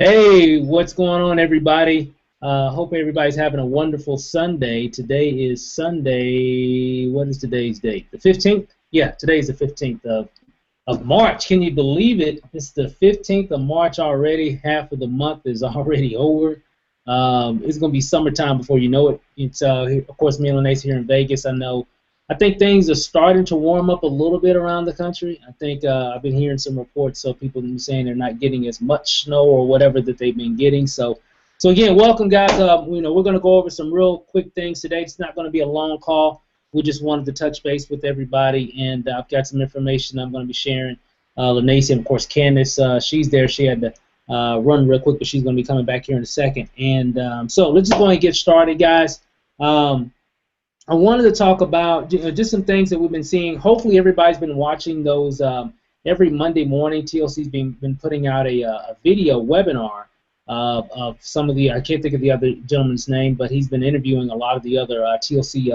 Hey, what's going on, everybody? Hope everybody's having a wonderful Sunday. Today is Sunday. What is today's date? The 15th? Yeah, today's the 15th of March. Can you believe it? It's the 15th of March already. Half of the month is already over. It's going to be summertime before you know it. It's of course, me and Lanace here in Vegas. I think things are starting to warm up a little bit around the country. I think I've been hearing some reports, so people are saying they're not getting as much snow or whatever that they've been getting. So again, welcome guys. We're going to go over some real quick things today. It's not going to be a long call. We just wanted to touch base with everybody, and I've got some information I'm going to be sharing. Lanace and of course Candace, she's there. She had to run real quick, but she's going to be coming back here in a second. And so let's just go ahead and get started, guys. I wanted to talk about just some things that we've been seeing. Hopefully everybody's been watching those every Monday morning. TLC's been putting out a video webinar of some of the, I can't think of the other gentleman's name, but he's been interviewing a lot of the other TLC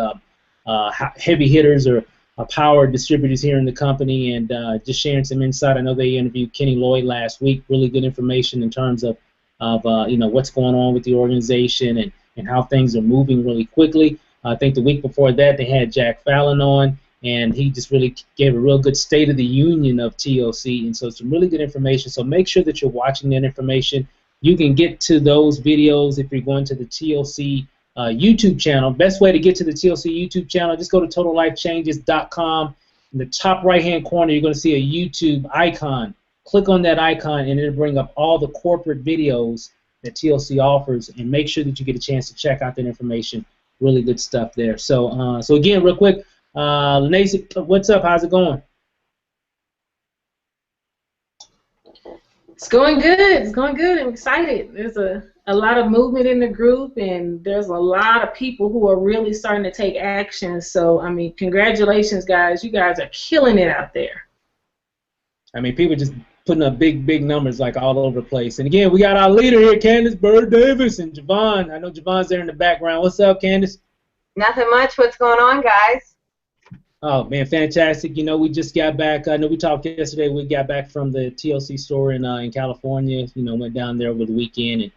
heavy hitters or power distributors here in the company, and just sharing some insight. I know they interviewed Kenny Lloyd last week. Really good information in terms of what's going on with the organization and how things are moving really quickly. I think the week before that they had Jack Fallon on, and he just really gave a real good state of the union of TLC, and so some really good information. So make sure that you're watching that information. You can get to those videos if you're going to the TLC YouTube channel. Best way to get to the TLC YouTube channel, just go to totallifechanges.com. In the top right-hand corner, you're going to see a YouTube icon. Click on that icon, and it'll bring up all the corporate videos that TLC offers, and make sure that you get a chance to check out that information. Really good stuff there. So again, real quick, Lanace, what's up? How's it going? It's going good. It's going good. I'm excited. There's a lot of movement in the group, and there's a lot of people who are really starting to take action. So, I mean, congratulations, guys. You guys are killing it out there. I mean, people just putting up big numbers like all over the place. And again, we got our leader here, Candace Bird Davis, and Javon. I know Javon's there in the background. What's up, Candace? Nothing much. What's going on, guys? Oh, man, fantastic. You know, we just got back. I know we talked yesterday. We got back from the TLC store in California. You know, went down there over the weekend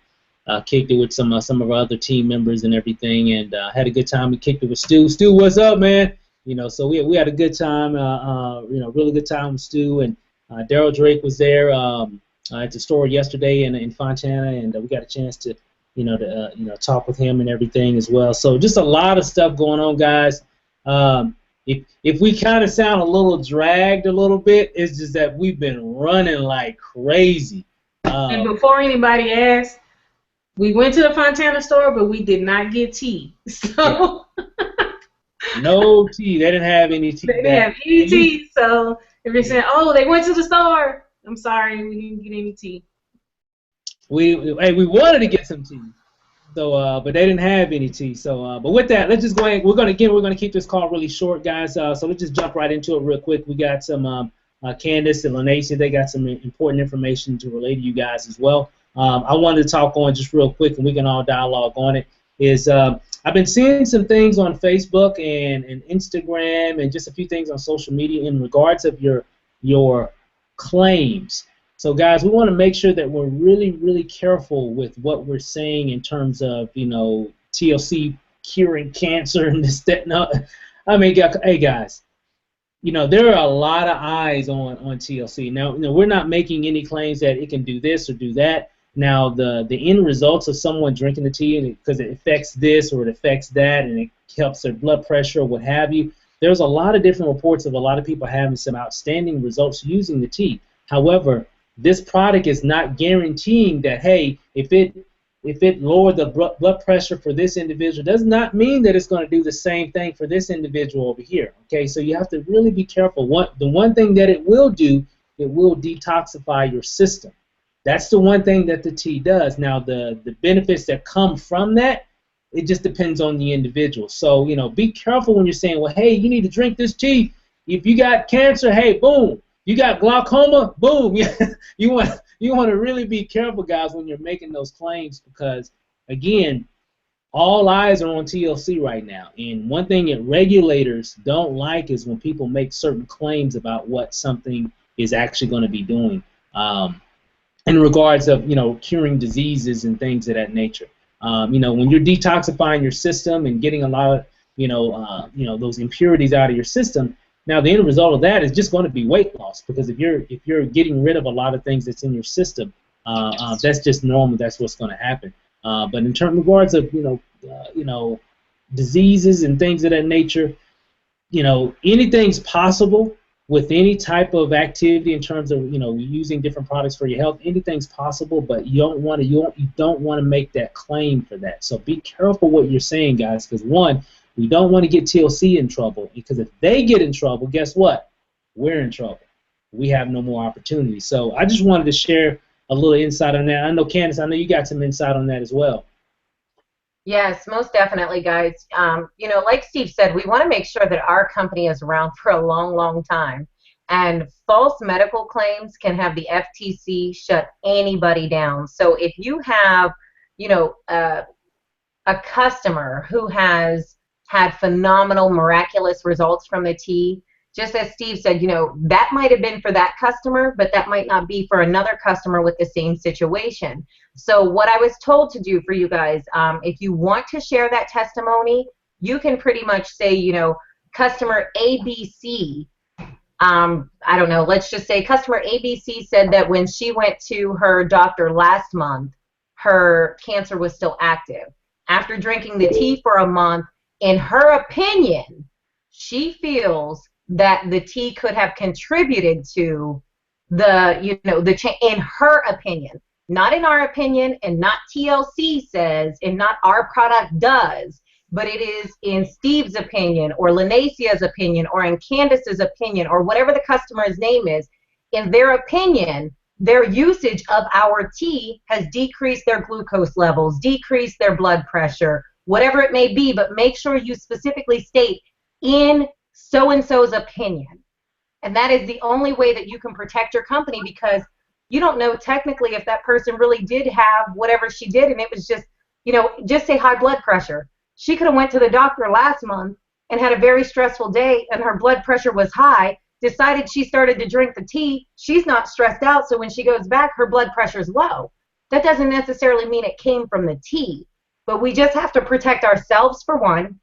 and kicked it with some of our other team members and everything, and had a good time. We kicked it with Stu. Stu, what's up, man? You know, so we had a good time. Really good time with Stu, and Daryl Drake was there at the store yesterday in Fontana, and we got a chance to talk with him and everything as well. So just a lot of stuff going on, guys. If we kind of sound a little dragged a little bit, it's just that we've been running like crazy. And before anybody asks, we went to the Fontana store, but we did not get tea. So no tea. They didn't have any tea. They didn't have any tea. So if you're saying, oh, they went to the store, I'm sorry, we didn't get any tea. We wanted to get some tea. So, but they didn't have any tea. So, but with that, let's just go ahead. We're gonna keep this call really short, guys. So let's just jump right into it real quick. We got some Candace and Lanace. They got some important information to relay to you guys as well. I wanted to talk on just real quick, and we can all dialogue on it. I've been seeing some things on Facebook and Instagram and just a few things on social media in regards of your claims. So, guys, we want to make sure that we're really, really careful with what we're saying in terms of, TLC curing cancer and this, that, and other. I mean, hey, guys, there are a lot of eyes on TLC. Now, we're not making any claims that it can do this or do that. Now, the end results of someone drinking the tea, because it affects this or it affects that, and it helps their blood pressure or what have you, there's a lot of different reports of a lot of people having some outstanding results using the tea. However, this product is not guaranteeing that, hey, if it lowered the blood pressure for this individual, does not mean that it's going to do the same thing for this individual over here. Okay, so you have to really be careful. The one thing that it will do, it will detoxify your system. That's the one thing that the tea does. Now, the benefits that come from that, it just depends on the individual. So, be careful when you're saying, well, hey, you need to drink this tea. If you got cancer, hey, boom. You got glaucoma, boom. You want to really be careful, guys, when you're making those claims, because, again, all eyes are on TLC right now. And one thing that regulators don't like is when people make certain claims about what something is actually going to be doing. in regards of, curing diseases and things of that nature. When you're detoxifying your system and getting a lot of, those impurities out of your system, now the end result of that is just going to be weight loss, because if you're getting rid of a lot of things that's in your system, that's just normal. That's what's going to happen. But in regards of, diseases and things of that nature, anything's possible with any type of activity in terms of, using different products for your health. Anything's possible, but you don't want to make that claim for that. So be careful what you're saying, guys, because one, we don't want to get TLC in trouble, because if they get in trouble, guess what? We're in trouble. We have no more opportunity. So I just wanted to share a little insight on that. I know, Candace, I know you got some insight on that as well. Yes, most definitely, guys. Like Steve said, we want to make sure that our company is around for a long, long time. And false medical claims can have the FTC shut anybody down. So if you have, a customer who has had phenomenal, miraculous results from the tea, just as Steve said, that might have been for that customer, but that might not be for another customer with the same situation. So what I was told to do for you guys, if you want to share that testimony, you can pretty much say, customer ABC, I don't know, let's just say customer ABC said that when she went to her doctor last month, her cancer was still active. After drinking the tea for a month, in her opinion, she feels that the tea could have contributed to the change, in her opinion, not in our opinion, and not TLC says, and not our product does, but it is in Steve's opinion, or Lanasia's opinion, or in Candace's opinion, or whatever the customer's name is. In their opinion, their usage of our tea has decreased their glucose levels, decreased their blood pressure, whatever it may be, but make sure you specifically state in so-and-so's opinion. And that is the only way that you can protect your company, because you don't know technically if that person really did have whatever she did, and it was just, just say high blood pressure. She could have went to the doctor last month and had a very stressful day, and her blood pressure was high, decided she started to drink the tea. She's not stressed out, so when she goes back, her blood pressure is low. That doesn't necessarily mean it came from the tea, but we just have to protect ourselves for one.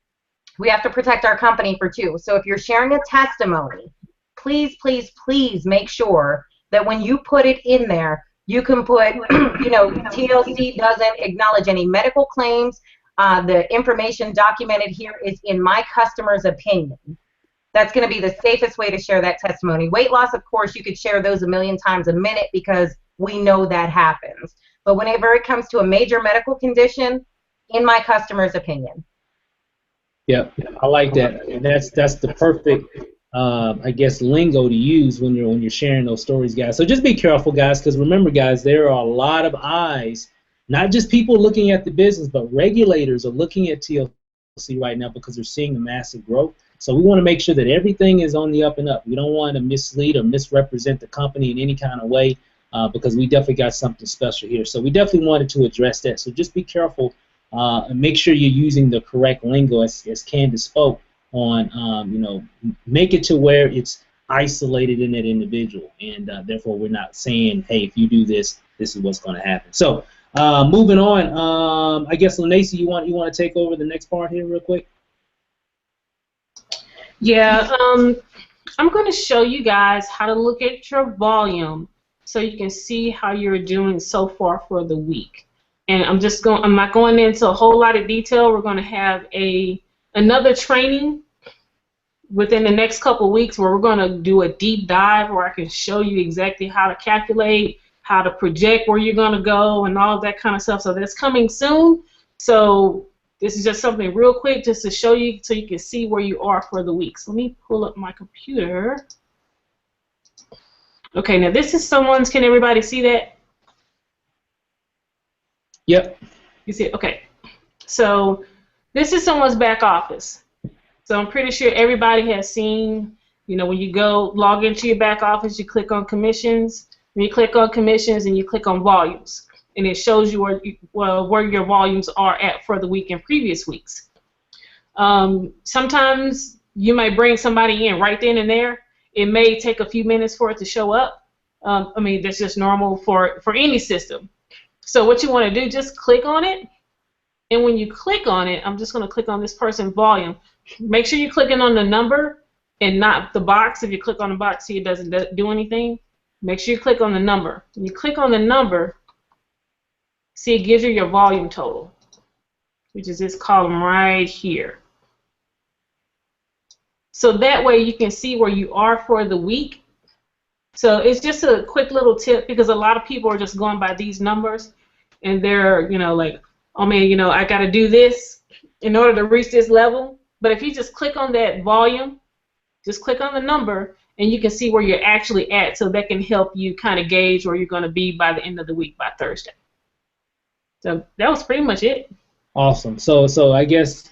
We have to protect our company for two. So if you're sharing a testimony, please, please, please make sure that when you put it in there, you can put, TLC doesn't acknowledge any medical claims. The information documented here is in my customer's opinion. That's going to be the safest way to share that testimony. Weight loss, of course, you could share those a million times a minute, because we know that happens. But whenever it comes to a major medical condition, in my customer's opinion. Yeah, I like that. And that's the perfect, I guess, lingo to use when you're sharing those stories, guys. So just be careful, guys, because remember, guys, there are a lot of eyes, not just people looking at the business, but regulators are looking at TLC right now because they're seeing the massive growth. So we want to make sure that everything is on the up and up. We don't want to mislead or misrepresent the company in any kind of way, because we definitely got something special here. So we definitely wanted to address that. So just be careful. And make sure you're using the correct lingo, as Candace spoke on. Make it to where it's isolated in that individual, and therefore we're not saying, hey, if you do this, this is what's going to happen. So moving on, I guess, Lanacia, you want to take over the next part here real quick? Yeah, I'm going to show you guys how to look at your volume so you can see how you're doing so far for the week. And I'm not going into a whole lot of detail. We're going to have another training within the next couple weeks where we're going to do a deep dive where I can show you exactly how to calculate, how to project where you're going to go, and all of that kind of stuff. So that's coming soon. So this is just something real quick just to show you so you can see where you are for the week. So let me pull up my computer. Okay, now this is someone's, can everybody see that? Yep. You see it? Okay. So this is someone's back office. So I'm pretty sure everybody has seen, when you go log into your back office, you click on commissions. When you click on commissions and you click on volumes, and it shows you where your volumes are at for the week and previous weeks. Sometimes you might bring somebody in right then and there. It may take a few minutes for it to show up. I mean, that's just normal for any system. So what you want to do, just click on it. And when you click on it, I'm just going to click on this person's volume. Make sure you're clicking on the number and not the box. If you click on the box, see it doesn't do anything. Make sure you click on the number. When you click on the number, see it gives you your volume total, which is this column right here. So that way you can see where you are for the week. So it's just a quick little tip, because a lot of people are just going by these numbers, and they're, you know, like, oh man, you know, I got to do this in order to reach this level. But if you just click on that volume, just click on the number, and you can see where you're actually at. So that can help you kind of gauge where you're going to be by the end of the week, by Thursday. So that was pretty much it. Awesome. So I guess,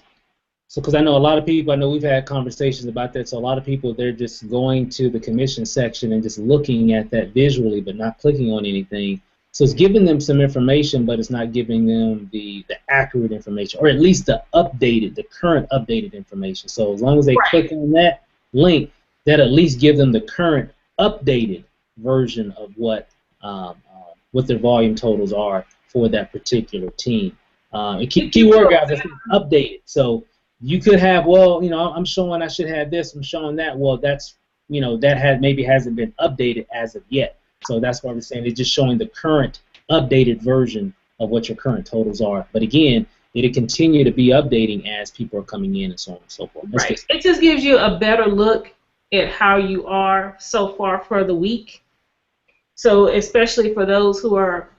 because I know a lot of people, I know we've had conversations about that, so a lot of people, they're just going to the commission section and just looking at that visually but not clicking on anything. So it's giving them some information, but it's not giving them the accurate information, or at least the current updated information. So as long as they click on that link, that at least give them the current updated version of what their volume totals are for that particular team. And keyword guys, it's updated. So you could have, well, you know, I'm showing I should have this, I'm showing that. Well, that's, you know, that maybe hasn't been updated as of yet. So that's why we're saying it's just showing the current updated version of what your current totals are. But again, it'll continue to be updating as people are coming in and so on and so forth. Right. It just gives you a better look at how you are so far for the week. So especially for those who are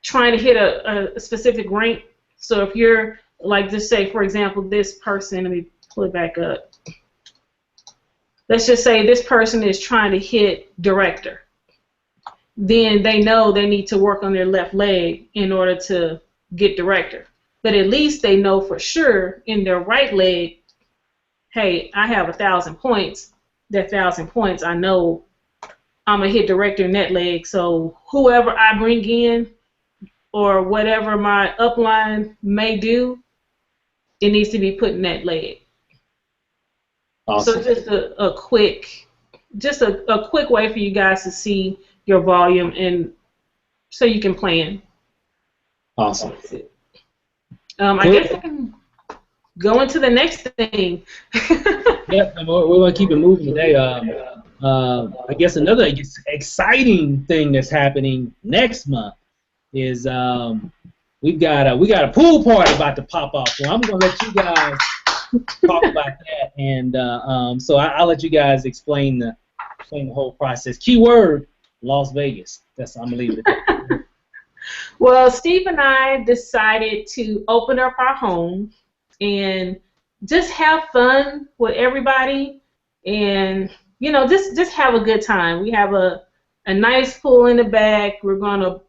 trying to hit a specific rank. So if you're, like, just say, for example, this person, let me pull it back up. Let's just say this person is trying to hit director. Then they know they need to work on their left leg in order to get director. But at least they know for sure in their right leg, hey, I have 1,000 points. That 1,000 points, I know I'm going to hit director in that leg. So whoever I bring in or whatever my upline may do, it needs to be put in that leg. Awesome. So just a quick way for you guys to see your volume, and so you can plan. Awesome. I guess I can go into the next thing. Yep, we're going to keep it moving today. I guess another exciting thing that's happening next month is we got a pool party about to pop off. So I'm going to let you guys talk about that, and so I'll let you guys explain the whole process. Keyword: Las Vegas. I'm gonna leave it at that. Well, Steve and I decided to open up our home and just have fun with everybody, and you know, just have a good time. We have a nice pool in the back. We're gonna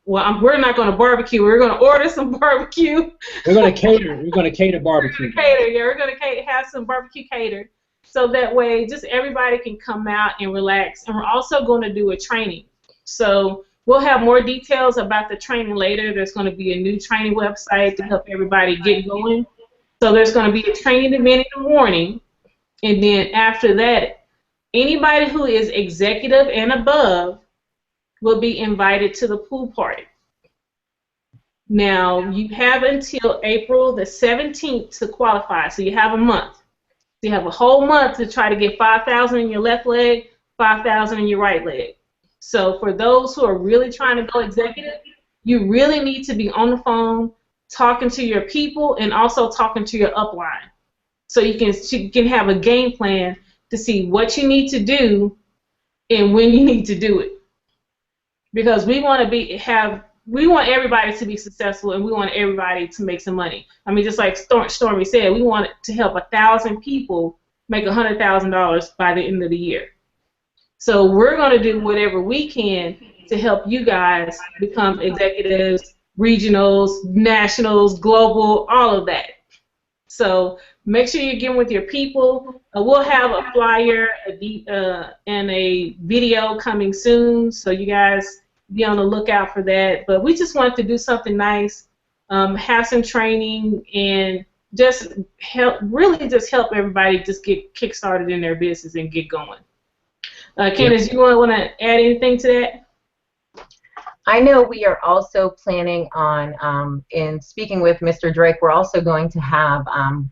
we're not gonna barbecue. We're gonna order some barbecue. We're gonna cater. We're gonna cater barbecue. We're gonna have some barbecue catered. So that way, just everybody can come out and relax. And we're also going to do a training. So we'll have more details about the training later. There's going to be a new training website to help everybody get going. So there's going to be a training event in the morning. And then after that, anybody who is executive and above will be invited to the pool party. Now, you have until April the 17th to qualify. So you have a month. You have a whole month to try to get 5,000 in your left leg, 5,000 in your right leg. So for those who are really trying to go executive, you really need to be on the phone talking to your people and also talking to your upline. So you can have a game plan to see what you need to do and when you need to do it. Because we want everybody to be successful, and we want everybody to make some money. I mean, just like Stormy said, we want to help 1,000 people make $100,000 by the end of the year. So we're going to do whatever we can to help you guys become executives, regionals, nationals, global, all of that. So make sure you get with your people. We'll have a flyer and a video coming soon, so you guys be on the lookout for that. But we just wanted to do something nice, have some training, and just help everybody just get kick-started in their business and get going. Candace, you want to add anything to that? I know we are also planning on, in speaking with Mr. Drake, we're also going to have,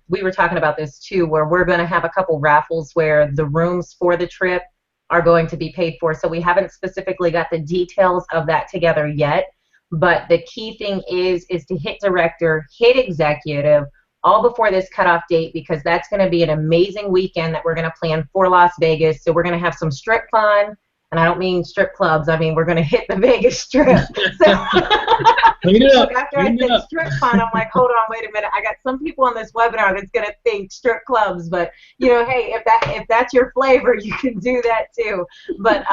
we were talking about this too, where we're going to have a couple raffles where the rooms for the trip are going to be paid for. So we haven't specifically got the details of that together yet, but the key thing is to hit director, hit executive, all before this cutoff date, because that's going to be an amazing weekend that we're going to plan for Las Vegas. So we're going to have some strip fun. And I don't mean strip clubs. I mean, we're going to hit the Vegas Strip. So after I said strip fun, I'm like, hold on, wait a minute. I got some people on this webinar that's going to think strip clubs. But, you know, hey, if that's your flavor, you can do that too. But,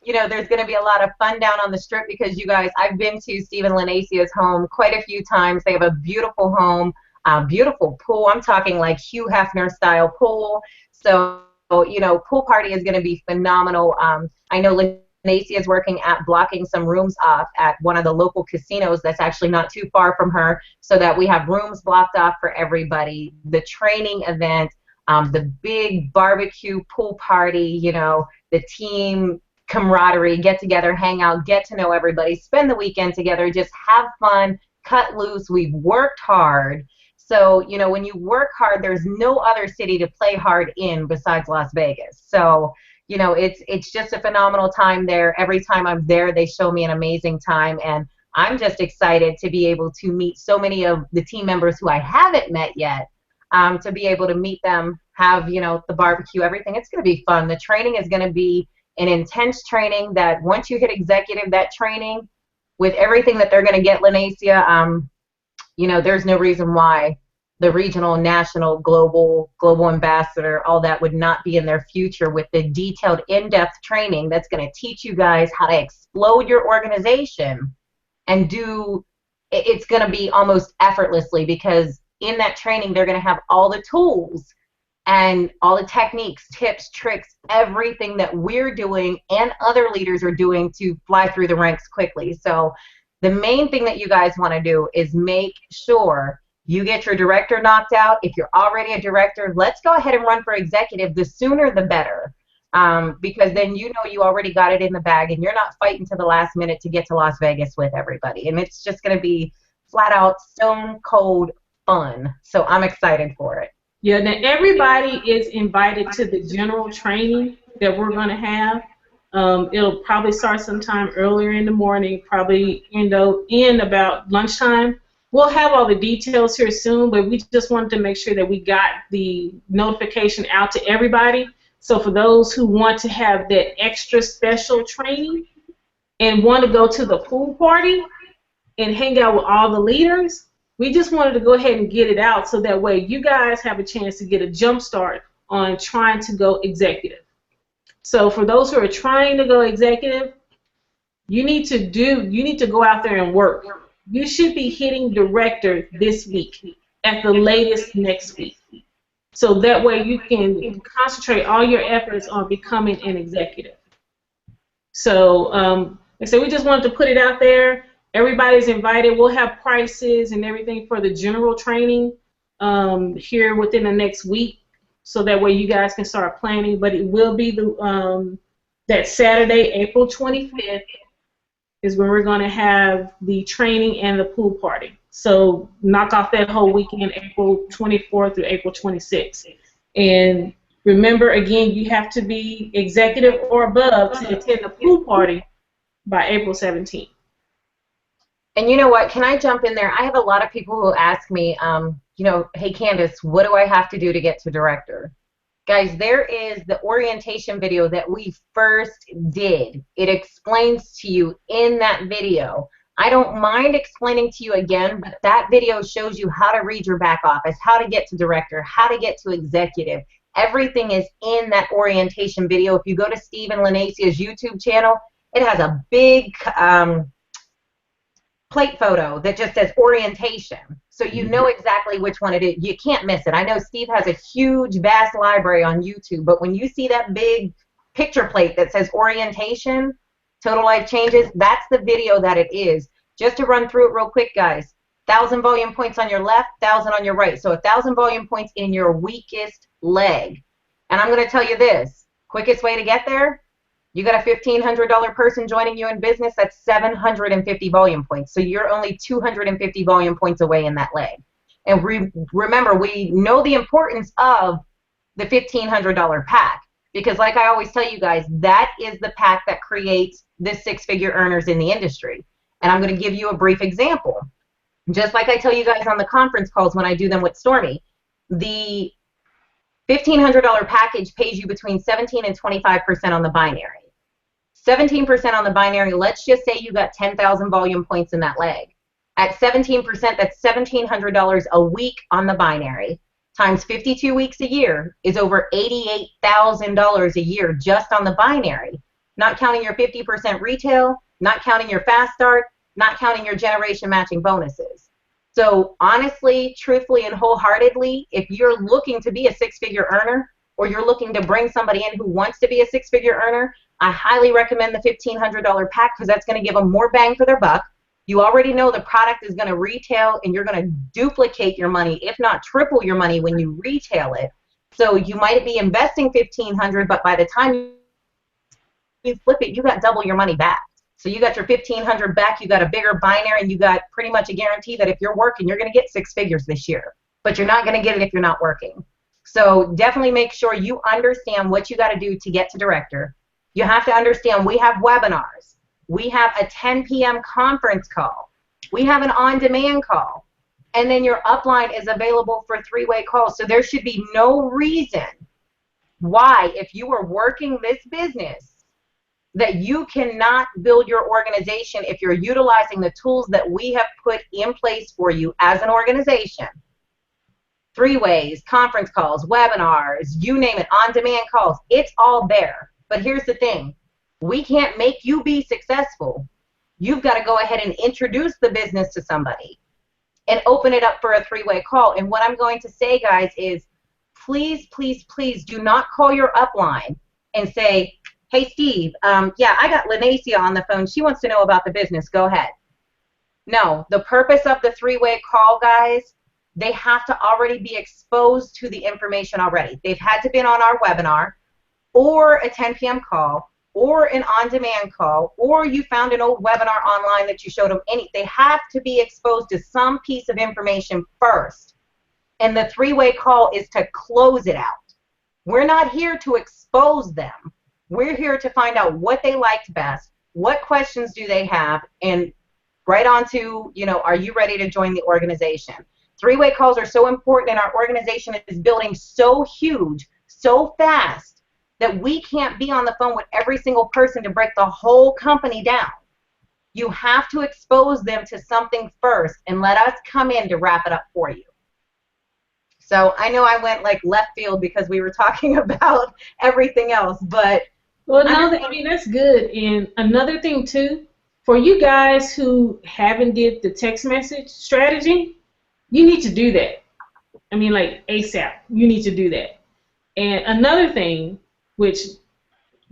you know, there's going to be a lot of fun down on the Strip because you guys, I've been to Stephen Lanacia's home quite a few times. They have a beautiful home, beautiful pool. I'm talking like Hugh Hefner style pool. So, you know, pool party is going to be phenomenal. I know Lanacia is working at blocking some rooms off at one of the local casinos that's actually not too far from her, so that we have rooms blocked off for everybody. The training event, the big barbecue pool party, you know, the team camaraderie, get together, hang out, get to know everybody, spend the weekend together, just have fun, cut loose. We've worked hard. So, you know, when you work hard, there's no other city to play hard in besides Las Vegas. So, you know, it's just a phenomenal time there. Every time I'm there, they show me an amazing time. And I'm just excited to be able to meet so many of the team members who I haven't met yet, to be able to meet them, have, you know, the barbecue, everything. It's going to be fun. The training is going to be an intense training that once you hit executive, that training with everything that they're going to get, Lanacia, you know, there's no reason why the regional, national, global ambassador, all that would not be in their future with the detailed, in-depth training that's going to teach you guys how to explode your organization and do, it's going to be almost effortlessly, because in that training, they're going to have all the tools and all the techniques, tips, tricks, everything that we're doing and other leaders are doing to fly through the ranks quickly. So the main thing that you guys want to do is make sure you get your director knocked out. If you're already a director, let's go ahead and run for executive. The sooner the better, because then you know you already got it in the bag and you're not fighting to the last minute to get to Las Vegas with everybody. And it's just going to be flat out stone cold fun. So I'm excited for it. Yeah, now everybody is invited to the general training that we're going to have. It'll probably start sometime earlier in the morning, probably end about lunchtime. We'll have all the details here soon, but we just wanted to make sure that we got the notification out to everybody. So for those who want to have that extra special training and want to go to the pool party and hang out with all the leaders, we just wanted to go ahead and get it out so that way you guys have a chance to get a jump start on trying to go executive. So for those who are trying to go executive, you need to go out there and work. You should be hitting director this week, at the latest next week. So that way you can concentrate all your efforts on becoming an executive. So like I said, we just wanted to put it out there. Everybody's invited. We'll have prices and everything for the general training here within the next week, so that way you guys can start planning. But it will be that Saturday, April 25th, is when we're going to have the training and the pool party. So knock off that whole weekend, April 24th through April 26th. And remember, again, you have to be executive or above to attend the pool party by April 17th. And you know what? Can I jump in there? I have a lot of people who ask me, you know, hey, Candace, what do I have to do to get to director? Guys, there is the orientation video that we first did. It explains to you in that video. I don't mind explaining to you again, but that video shows you how to read your back office, how to get to director, how to get to executive. Everything is in that orientation video. If you go to Stephen Lanacia's YouTube channel, it has a big plate photo that just says orientation. So you know exactly which one it is. You can't miss it. I know Steve has a huge, vast library on YouTube, but when you see that big picture plate that says orientation, Total Life Changes, that's the video that it is. Just to run through it real quick, guys. 1,000 volume points on your left, 1,000 on your right. So 1,000 volume points in your weakest leg. And I'm going to tell you this. Quickest way to get there? You got a $1,500 person joining you in business, that's 750 volume points. So you're only 250 volume points away in that leg. And remember, we know the importance of the $1,500 pack, because like I always tell you guys, that is the pack that creates the six-figure earners in the industry. And I'm going to give you a brief example. Just like I tell you guys on the conference calls when I do them with Stormy, the $1,500 package pays you between 17 and 25% on the binary. 17% on the binary, let's just say you got 10,000 volume points in that leg. At 17%, that's $1,700 a week on the binary, times 52 weeks a year is over $88,000 a year just on the binary, not counting your 50% retail, not counting your fast start, not counting your generation matching bonuses. So honestly, truthfully, and wholeheartedly, if you're looking to be a six-figure earner, or you're looking to bring somebody in who wants to be a six-figure earner, I highly recommend the $1,500 pack, because that's going to give them more bang for their buck. You already know the product is going to retail, and you're going to duplicate your money, if not triple your money when you retail it. So you might be investing $1,500, but by the time you flip it, you got double your money back. So you got your $1,500 back, you got a bigger binary, and you got pretty much a guarantee that if you're working, you're going to get six figures this year. But you're not going to get it if you're not working. So definitely make sure you understand what you got to do to get to director. You have to understand we have webinars. We have a 10 p.m. conference call. We have an on-demand call. And then your upline is available for three-way calls. So there should be no reason why, if you are working this business, that you cannot build your organization if you're utilizing the tools that we have put in place for you as an organization. Three-ways, conference calls, webinars, you name it, on-demand calls. It's all there. But here's the thing. We can't make you be successful. You've got to go ahead and introduce the business to somebody and open it up for a three-way call. And what I'm going to say, guys, is please, please, please do not call your upline and say, hey, Steve, yeah, I got Lanacia on the phone. She wants to know about the business. Go ahead. No, the purpose of the three-way call, guys, they have to already be exposed to the information already. They've had to be on our webinar or a 10 p.m. call or an on-demand call, or you found an old webinar online that you showed them. They have to be exposed to some piece of information first. And the three-way call is to close it out. We're not here to expose them. We're here to find out what they liked best, what questions do they have, and right on to, you know, are you ready to join the organization? Three-way calls are so important, and our organization is building so huge, so fast, that we can't be on the phone with every single person to break the whole company down. You have to expose them to something first and let us come in to wrap it up for you. So I know I went like left field because we were talking about everything else, but well, no, I mean, that's good. And another thing too, for you guys who haven't did the text message strategy, you need to do that. I mean, like ASAP, you need to do that. And another thing, which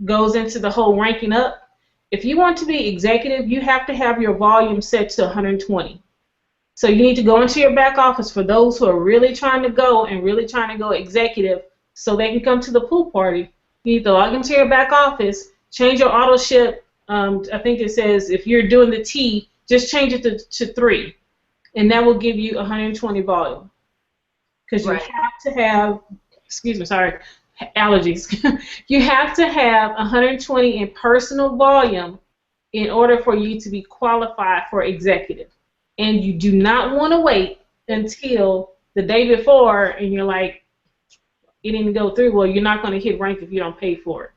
goes into the whole ranking up, if you want to be executive, you have to have your volume set to 120. So you need to go into your back office for those who are really trying to go and really trying to go executive so they can come to the pool party. You need to log into your back office, change your auto ship. I think it says if you're doing the T, just change it to 3, and that will give you 120 volume. Because you have to have, excuse me, sorry, allergies. You have to have 120 in personal volume in order for you to be qualified for executive. And you do not want to wait until the day before and you're like, it didn't go through. Well, you're not going to hit rank if you don't pay for it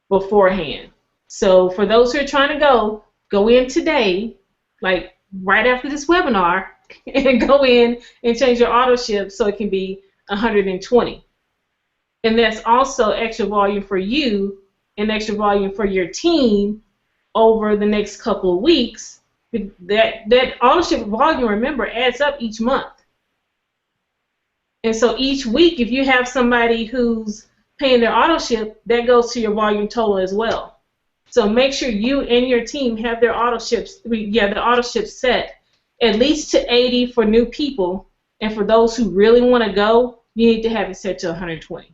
beforehand. So for those who are trying to go in today, like right after this webinar, and go in and change your auto ship so it can be 120. And that's also extra volume for you and extra volume for your team over the next couple of weeks. That auto ship volume, remember, adds up each month. And so each week, if you have somebody who's paying their auto ship, that goes to your volume total as well. So make sure you and your team have their auto ships, the auto ship set at least to 80 for new people, and for those who really want to go, you need to have it set to 120.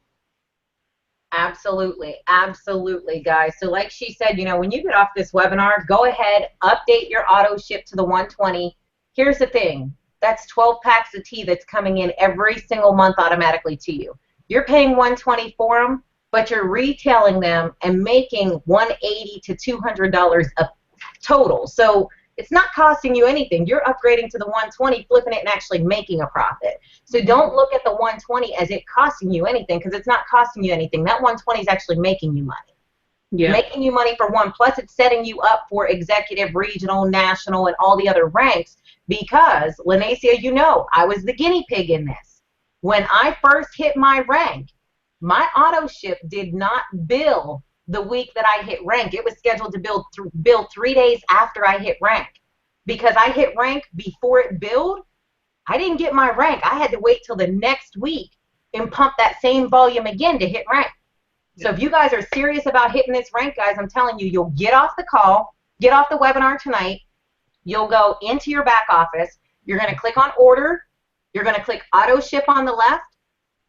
Absolutely, absolutely, guys. So like she said, you know, when you get off this webinar, go ahead, update your auto ship to the 120. Here's the thing. That's 12 packs of tea that's coming in every single month automatically to you. You're paying 120 for them, but you're retailing them and making $180 to $200 a total. So it's not costing you anything. You're upgrading to the 120, flipping it, and actually making a profit. So don't look at the 120 as it costing you anything, because it's not costing you anything. That 120 is actually making you money. Yeah. Making you money for one. Plus, it's setting you up for executive, regional, national, and all the other ranks. Because, Lenacia, you know, I was the guinea pig in this. When I first hit my rank, my auto ship did not bill the week that I hit rank. It was scheduled to bill 3 days after I hit rank. Because I hit rank before it billed, I didn't get my rank. I had to wait till the next week and pump that same volume again to hit rank. So if you guys are serious about hitting this rank, guys, I'm telling you, you'll get off the call, get off the webinar tonight. You'll go into your back office. You're going to click on order. You're going to click auto ship on the left.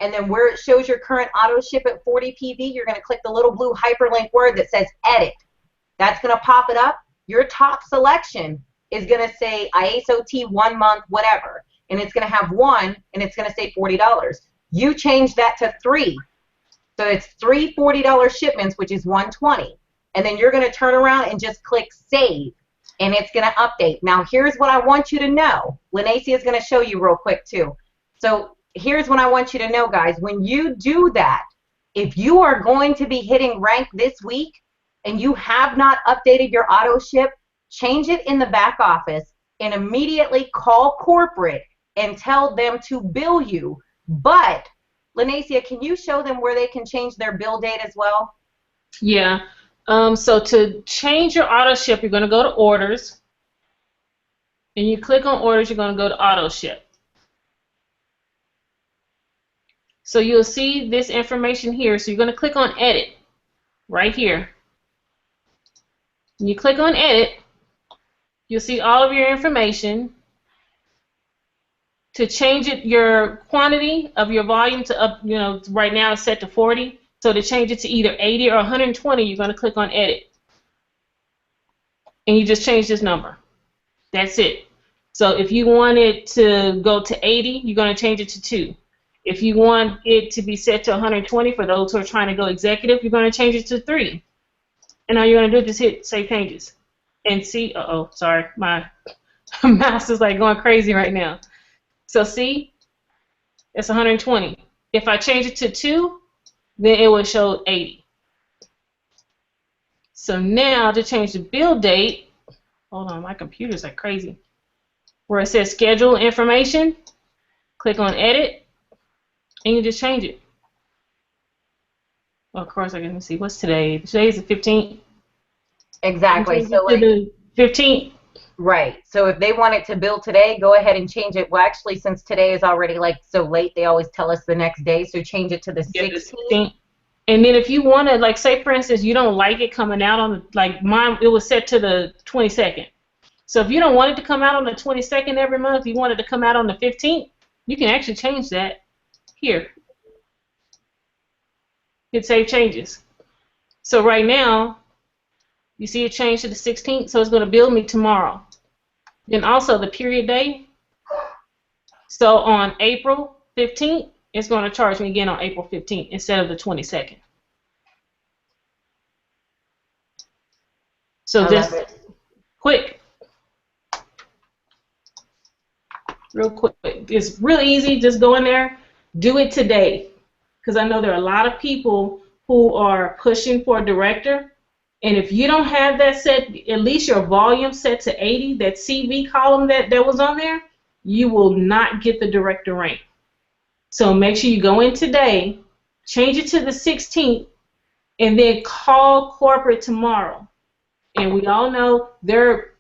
And then where it shows your current auto ship at 40 PV, you're going to click the little blue hyperlink word that says edit. That's going to pop it up. Your top selection is going to say ISOT 1 month, whatever. And it's going to have 1, and it's going to say $40. You change that to 3. So it's 3 $40 shipments, which is 120. And then you're going to turn around and just click save. And it's going to update. Now, here's what I want you to know. Lenacia is going to show you real quick, too. So here's what I want you to know, guys. When you do that, if you are going to be hitting rank this week and you have not updated your auto ship, change it in the back office and immediately call corporate and tell them to bill you. But, Lenacia, can you show them where they can change their bill date as well? Yeah. So to change your auto ship, you're going to go to orders. And you click on orders, you're going to go to auto ship. So you'll see this information here. So you're going to click on edit right here. When you click on edit, you'll see all of your information. To change it, your quantity of your volume to up, you know, right now it's set to 40. So to change it to either 80 or 120, you're going to click on edit. And you just change this number. That's it. So if you want it to go to 80, you're going to change it to 2. If you want it to be set to 120 for those who are trying to go executive, you're going to change it to 3. And all you're going to do is just hit save changes. And see, uh-oh, sorry, my mouse is like going crazy right now. So see, it's 120. If I change it to 2, then it will show 80. So now to change the bill date, hold on, my computer's like crazy. Where it says schedule information, click on edit, and you just change it. Well, of course, I can see what's today. Today is the 15th. Exactly. So like the 15th. Right. So if they want it to bill today, go ahead and change it. Well, actually, since today is already like so late, they always tell us the next day. So change it to the 16th. And then if you want to, like, say for instance, you don't like it coming out on the, like mine, it was set to the 22nd. So if you don't want it to come out on the 22nd every month, you want it to come out on the 15th, you can actually change that here. Hit save changes. So right now, you see it changed to the 16th, so it's going to bill me tomorrow. Then also the period day. So on April 15th, it's going to charge me again on April 15th instead of the 22nd. So just quick. Real quick. It's really easy. Just go in there. Do it today. Because I know there are a lot of people who are pushing for a director. And if you don't have that set, at least your volume set to 80, that CV column that was on there, you will not get the director rank. So make sure you go in today, change it to the 16th, and then call corporate tomorrow. And we all know they're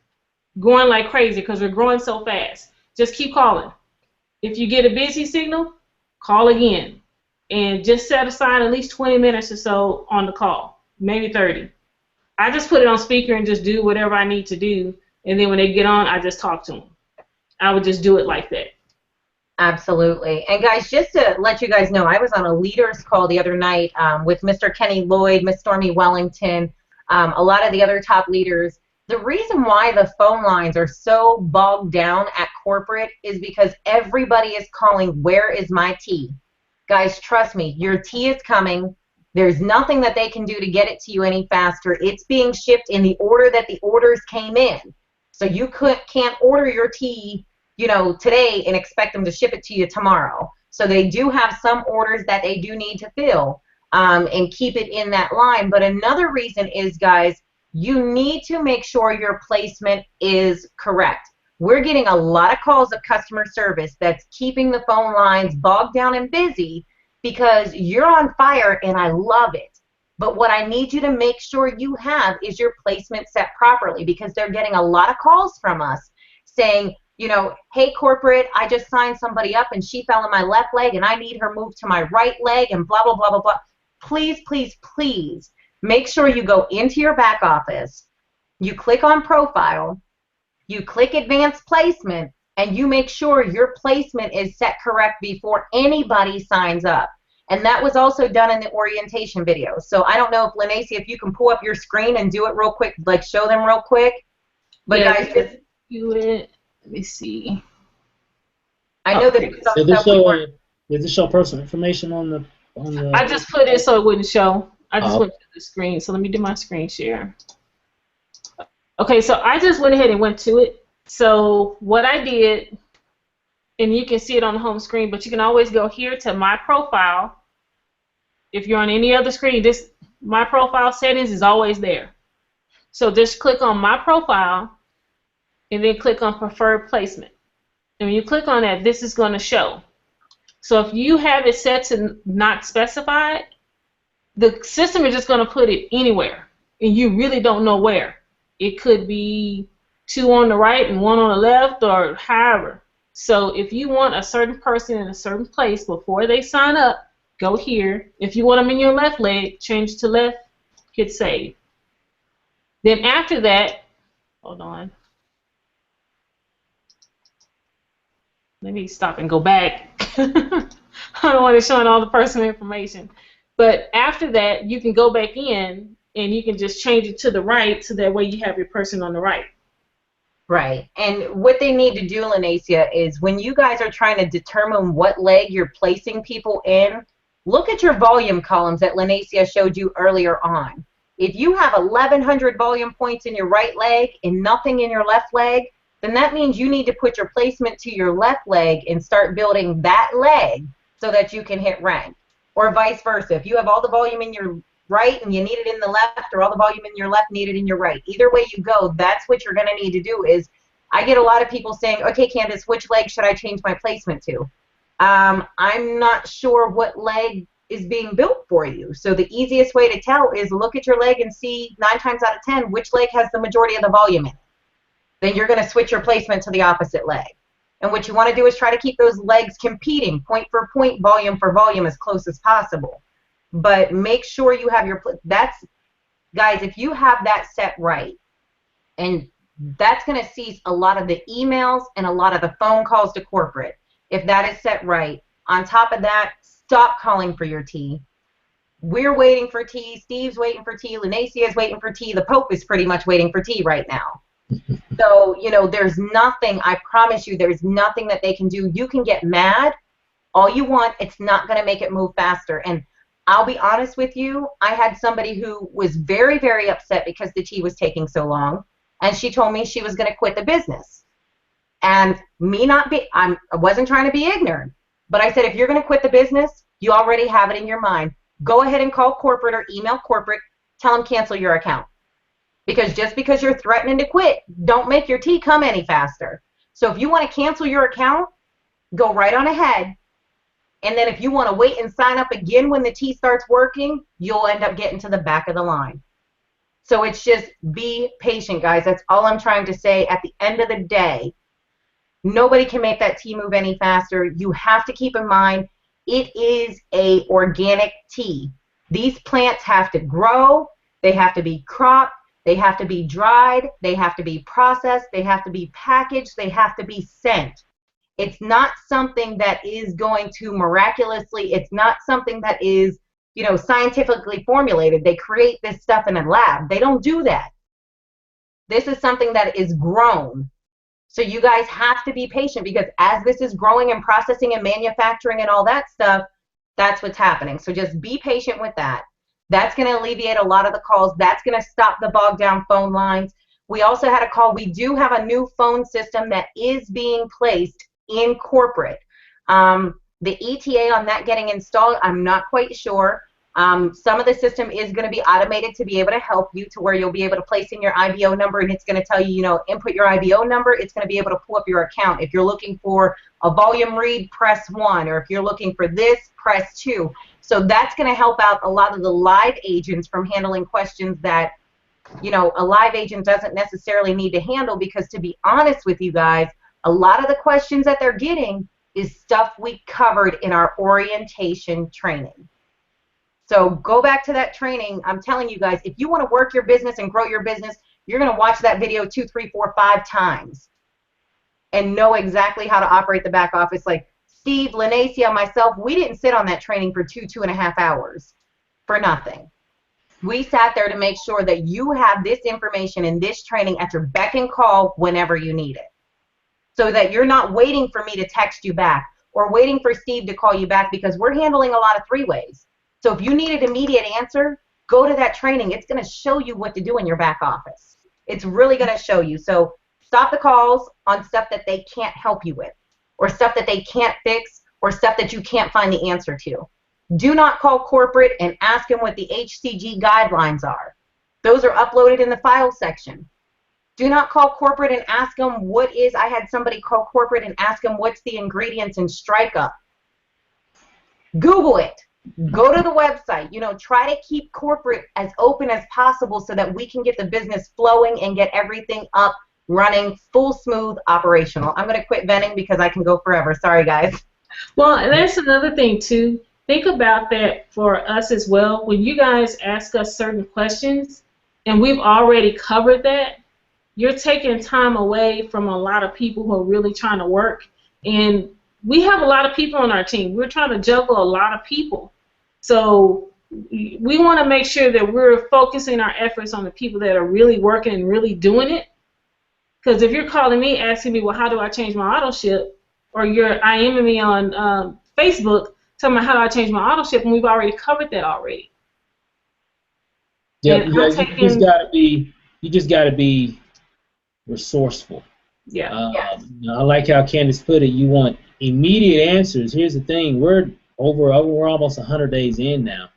going like crazy because they're growing so fast. Just keep calling. If you get a busy signal, call again. And just set aside at least 20 minutes or so on the call, maybe 30. I just put it on speaker and just do whatever I need to do, and then when they get on, I just talk to them. I would just do it like that. Absolutely. And guys, just to let you guys know, I was on a leaders call the other night with Mr. Kenny Lloyd, Miss Stormy Wellington, a lot of the other top leaders. The reason why the phone lines are so bogged down at corporate is because everybody is calling, where is my tea? Guys, trust me, your tea is coming. There's nothing that they can do to get it to you any faster. It's being shipped in the order that the orders came in. So you can't order your tea, you know, today and expect them to ship it to you tomorrow. So they do have some orders that they do need to fill and keep it in that line. But another reason is, guys, you need to make sure your placement is correct. We're getting a lot of calls of customer service that's keeping the phone lines bogged down and busy because you're on fire, and I love it. But what I need you to make sure you have is your placement set properly, because they're getting a lot of calls from us saying, you know, hey, corporate, I just signed somebody up and she fell in my left leg and I need her moved to my right leg and blah, blah, blah, blah, blah. Please, please, please make sure you go into your back office, you click on profile, you click advanced placement, and you make sure your placement is set correct before anybody signs up. And that was also done in the orientation video. So I don't know if, Lenacia, if you can pull up your screen and do it real quick, like show them real quick. But yeah, guys, just do it. Let me see. I know that did this show personal information on the I just put it so it wouldn't show. I just went to the screen. So let me do my screen share. Okay, so I just went ahead and went to it. So what I did, and you can see it on the home screen, but you can always go here to my profile. If you're on any other screen, this my profile settings is always there. So just click on my profile and then click on preferred placement. And when you click on that, this is going to show. So if you have it set to not specified, the system is just going to put it anywhere, and you really don't know where. It could be 2 on the right and 1 on the left, or however. So if you want a certain person in a certain place before they sign up, go here. If you want them in your left leg, change to left, hit save. Then after that, hold on. Let me stop and go back. I don't want to show all the personal information. But after that, you can go back in and you can just change it to the right, so that way you have your person on the right. right. And what they need to do, Lenacia, is when you guys are trying to determine what leg you're placing people in, look at your volume columns that Lenacia showed you earlier on. If you have 1,100 volume points in your right leg and nothing in your left leg, then that means you need to put your placement to your left leg and start building that leg so that you can hit rank. Or vice versa. If you have all the volume in your right and you need it in the left, or all the volume in your left, need it in your right. Either way you go, that's what you're going to need to do. Is I get a lot of people saying, okay, Candace, which leg should I change my placement to? I'm not sure what leg is being built for you. So the easiest way to tell is look at your leg and see 9 times out of 10 which leg has the majority of the volume in it. Then you're going to switch your placement to the opposite leg. And what you want to do is try to keep those legs competing, point for point, volume for volume, as close as possible. But make sure you have your, guys, if you have that set right, and that's going to cease a lot of the emails and a lot of the phone calls to corporate. If that is set right, on top of that, stop calling for your tea. We're waiting for tea. Steve's waiting for tea. Lenacia is waiting for tea. The Pope is pretty much waiting for tea right now. So, you know, there's nothing, I promise you, there's nothing that they can do. You can get mad all you want. It's not going to make it move faster. And I'll be honest with you, I had somebody who was very, very upset because the tea was taking so long, and she told me she was going to quit the business. And I wasn't trying to be ignorant, but I said, if you're going to quit the business, you already have it in your mind. Go ahead and call corporate or email corporate, tell them cancel your account. Because just because you're threatening to quit, don't make your tea come any faster. So if you want to cancel your account, go right on ahead. And then if you want to wait and sign up again when the tea starts working, you'll end up getting to the back of the line. So it's just be patient, guys. That's all I'm trying to say. At the end of the day, nobody can make that tea move any faster. You have to keep in mind, it is a organic tea. These plants have to grow. They have to be cropped. They have to be dried, they have to be processed, they have to be packaged, they have to be sent. It's not something that is going to miraculously, it's not something that is, you know, scientifically formulated. They create this stuff in a lab. They don't do that. This is something that is grown. So you guys have to be patient, because as this is growing and processing and manufacturing and all that stuff, that's what's happening. So just be patient with that. That's going to alleviate a lot of the calls. That's going to stop the bogged down phone lines. We also had a call. We do have a new phone system that is being placed in corporate. The ETA on that getting installed, I'm not quite sure. Some of the system is going to be automated to be able to help you, to where you'll be able to place in your IBO number, and it's going to tell you, you know, input your IBO number. It's going to be able to pull up your account. If you're looking for a volume read, press 1, or if you're looking for this, press 2. So that's going to help out a lot of the live agents from handling questions that, you know, a live agent doesn't necessarily need to handle, because to be honest with you guys, a lot of the questions that they're getting is stuff we covered in our orientation training. So go back to that training. I'm telling you guys, if you want to work your business and grow your business, you're going to watch that video 2, 3, 4, 5 times and know exactly how to operate the back office. Like Steve, Lenacia, myself, we didn't sit on that training for 2.5 hours for nothing. We sat there to make sure that you have this information and this training at your beck and call whenever you need it, so that you're not waiting for me to text you back or waiting for Steve to call you back, because we're handling a lot of 3-ways. So if you need an immediate answer, go to that training. It's going to show you what to do in your back office. It's really going to show you. So stop the calls on stuff that they can't help you with, or stuff that they can't fix, or stuff that you can't find the answer to. Do not call corporate and ask them what the HCG guidelines are. Those are uploaded in the file section. Do not call corporate and ask them what is, I had somebody call corporate and ask them what's the ingredients in Strike Up. Google it. Go to the website. You know, try to keep corporate as open as possible so that we can get the business flowing and get everything up, running, full, smooth, operational. I'm going to quit venting because I can go forever. Sorry, guys. Well, and that's another thing, too. Think about that for us as well. When you guys ask us certain questions and we've already covered that, you're taking time away from a lot of people who are really trying to work. And we have a lot of people on our team. We're trying to juggle a lot of people. So we want to make sure that we're focusing our efforts on the people that are really working and really doing it. Because if you're calling me asking me, well, how do I change my auto ship, or you're IMing me on Facebook telling me how do I change my auto ship, and we've already covered that already. Yeah, you just gotta be resourceful. Yeah. I like how Candace put it. You want immediate answers. Here's the thing: we're almost 100 days in now,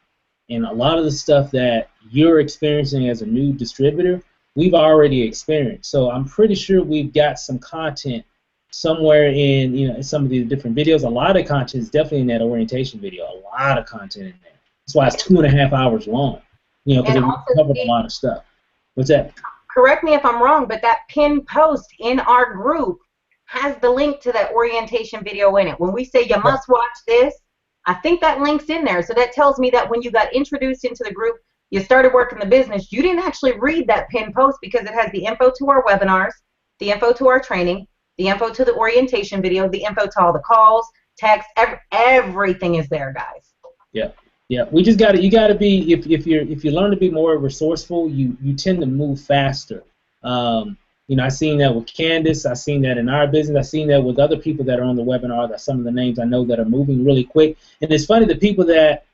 and a lot of the stuff that you're experiencing as a new distributor, we've already experienced. So I'm pretty sure we've got some content somewhere in some of the different videos. A lot of content is definitely in that orientation video. A lot of content in there. That's why it's 2.5 hours long. Because it covers a lot of stuff. What's that? Correct me if I'm wrong, but that pinned post in our group has the link to that orientation video in it. When we say you must watch this, I think that link's in there. So that tells me that when you got introduced into the group, you started working the business, you didn't actually read that pinned post, because it has the info to our webinars, the info to our training, the info to the orientation video, the info to all the calls, texts, everything is there, guys. Yeah. Yeah, we just you gotta be, if you learn to be more resourceful, you tend to move faster. I've seen that with Candace, I've seen that in our business, I've seen that with other people that are on the webinar. That some of the names I know that are moving really quick. And it's funny, the people that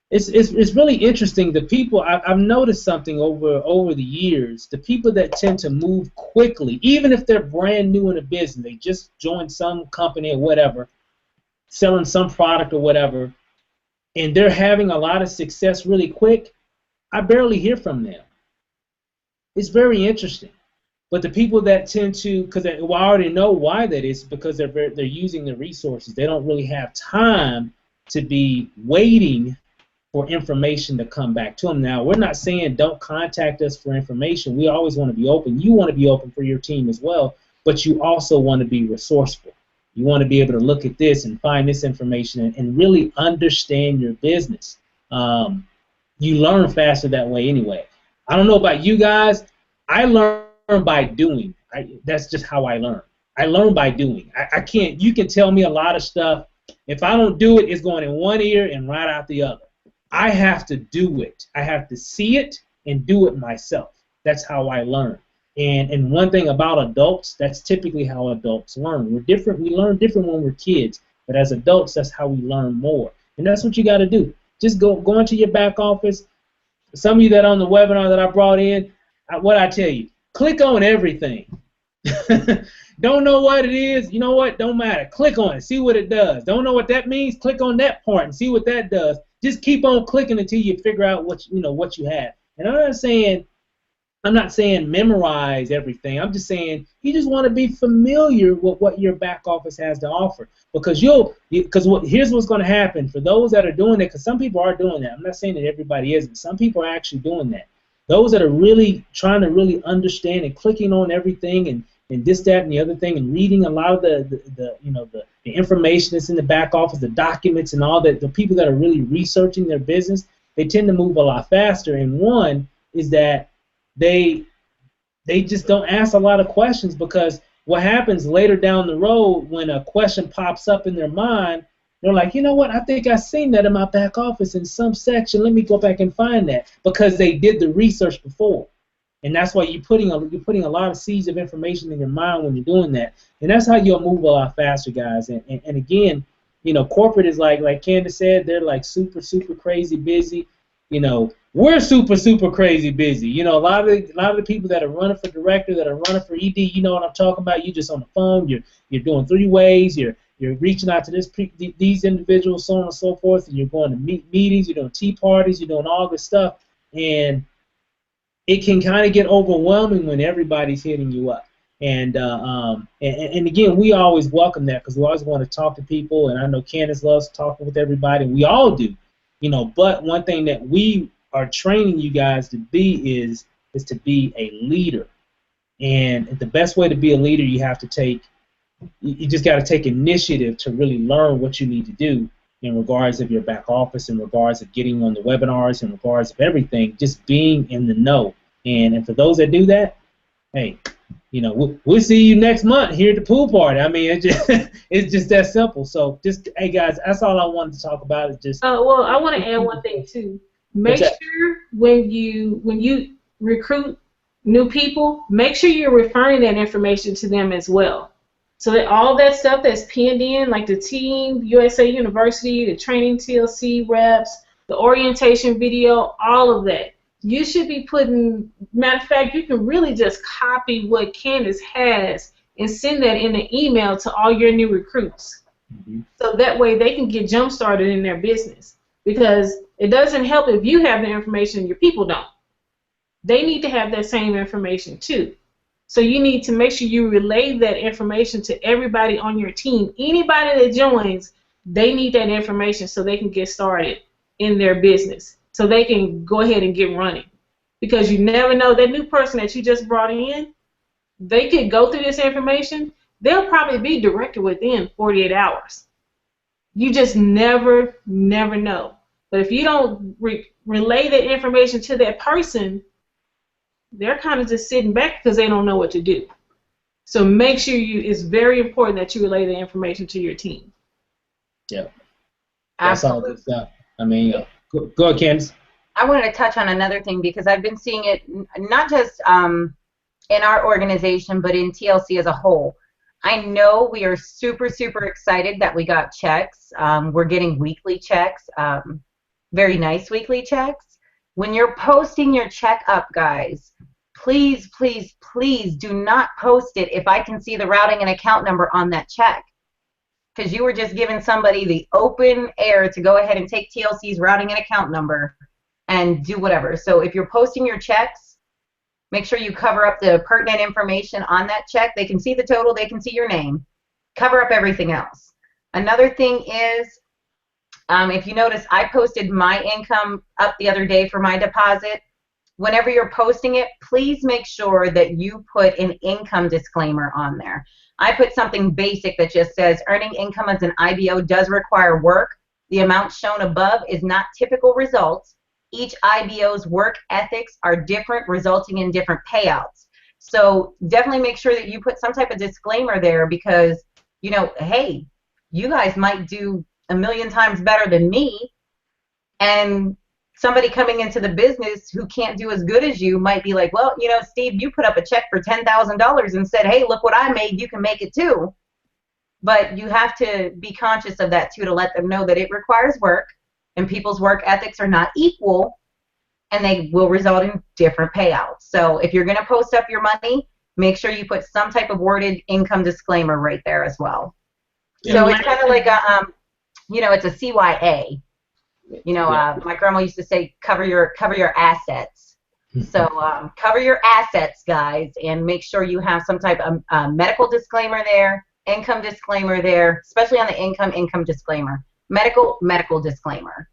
it's really interesting. The people I've noticed something over the years. The people that tend to move quickly, even if they're brand new in a business, they just joined some company or whatever, selling some product or whatever, and they're having a lot of success really quick, I barely hear from them. It's very interesting. But the people that tend to, because I already know why that is, because they're using the resources. They don't really have time to be waiting for information to come back to them. Now, we're not saying don't contact us for information. We always want to be open. You want to be open for your team as well, but you also want to be resourceful. You want to be able to look at this and find this information and really understand your business. You learn faster that way anyway. I don't know about you guys. I learn by doing. That's just how I learn. I learn by doing. I can't. You can tell me a lot of stuff. If I don't do it, it's going in one ear and right out the other. I have to do it. I have to see it and do it myself. That's how I learn. And one thing about adults, that's typically how adults learn. We're different. We learn different when we're kids, but as adults, that's how we learn more. And that's what you got to do. Just go into your back office. Some of you that are on the webinar that I brought in, what I tell you, click on everything. Don't know what it is? You know what? Don't matter. Click on it. See what it does. Don't know what that means? Click on that part and see what that does. Just keep on clicking until you figure out what you have. And I'm not saying memorize everything. I'm just saying you just want to be familiar with what your back office has to offer, because here's what's going to happen for those that are doing it, because some people are doing that. I'm not saying that everybody isn't. Some people are actually doing that. Those that are really trying to really understand and clicking on everything and this, that, and the other thing, and reading a lot of the information that's in the back office, the documents and all that, the people that are really researching their business, they tend to move a lot faster. And one is that they just don't ask a lot of questions, because what happens later down the road when a question pops up in their mind, they're like, you know what, I think I've seen that in my back office in some section. Let me go back and find that, because they did the research before. And that's why you're putting a lot of seeds of information in your mind when you're doing that. And that's how you'll move a lot faster, guys. And again, corporate is like Candace said, they're like super, super crazy busy. We're super, super crazy busy. A lot of the people that are running for director, that are running for ED, you know what I'm talking about. You just on the phone. You're doing 3 ways. You're reaching out to these individuals, so on and so forth. And you're going to meetings. You're doing tea parties. You're doing all this stuff, and it can kind of get overwhelming when everybody's hitting you up. And again, we always welcome that, because we always want to talk to people. And I know Candace loves talking with everybody. We all do. But one thing that we are training you guys to be is to be a leader. And the best way to be a leader, you just got to take initiative to really learn what you need to do in regards of your back office, in regards of getting on the webinars, in regards of everything, just being in the know. And for those that do that, hey, we'll see you next month here at the pool party. I mean, it's just that simple. So hey guys, that's all I wanted to talk about. Is just. Well, I want to add one thing too. Make sure when you recruit new people, make sure you're referring that information to them as well. So that all that stuff that's pinned in, like the Team USA University, the training TLC reps, the orientation video, all of that. You should be putting, matter of fact, you can really just copy what Candace has and send that in an email to all your new recruits. Mm-hmm. So that way they can get jump started in their business. Because it doesn't help if you have the information and your people don't. They need to have that same information too. So you need to make sure you relay that information to everybody on your team. Anybody that joins, they need that information so they can get started in their business, so they can go ahead and get running. Because you never know, that new person that you just brought in, they could go through this information. They'll probably be directed within 48 hours. You just never know. But if you don't relay that information to that person, they're kind of just sitting back because they don't know what to do. So make sure it's very important that you relay the information to your team. Yeah. That's all good stuff. I mean, go ahead, Candace. I wanted to touch on another thing, because I've been seeing it not just in our organization, but in TLC as a whole. I know we are super, super excited that we got checks. We're getting weekly checks, very nice weekly checks. When you're posting your check up, guys, please, please, please do not post it if I can see the routing and account number on that check. Because you were just giving somebody the open air to go ahead and take TLC's routing and account number and do whatever. So if you're posting your checks, make sure you cover up the pertinent information on that check. They can see the total. They can see your name. Cover up everything else. Another thing is, if you notice, I posted my income up the other day for my deposit. Whenever you're posting it, please make sure that you put an income disclaimer on there. I put something basic that just says, earning income as an IBO does require work. The amount shown above is not typical results. Each IBO's work ethics are different, resulting in different payouts. So definitely make sure that you put some type of disclaimer there because, you know, hey, you guys might do a million times better than me, and somebody coming into the business who can't do as good as you might be like, well, you know, Steve, you put up a check for $10,000 and said, hey, look what I made, you can make it too. But you have to be conscious of that too, to let them know that it requires work and people's work ethics are not equal and they will result in different payouts. So if you're going to post up your money, make sure you put some type of worded income disclaimer right there as well. So it's kind of like a, you know, it's a CYA. You know, my grandma used to say, cover your assets. So cover your assets, guys, and make sure you have some type of medical disclaimer there, income disclaimer there, especially on the income disclaimer, medical disclaimer.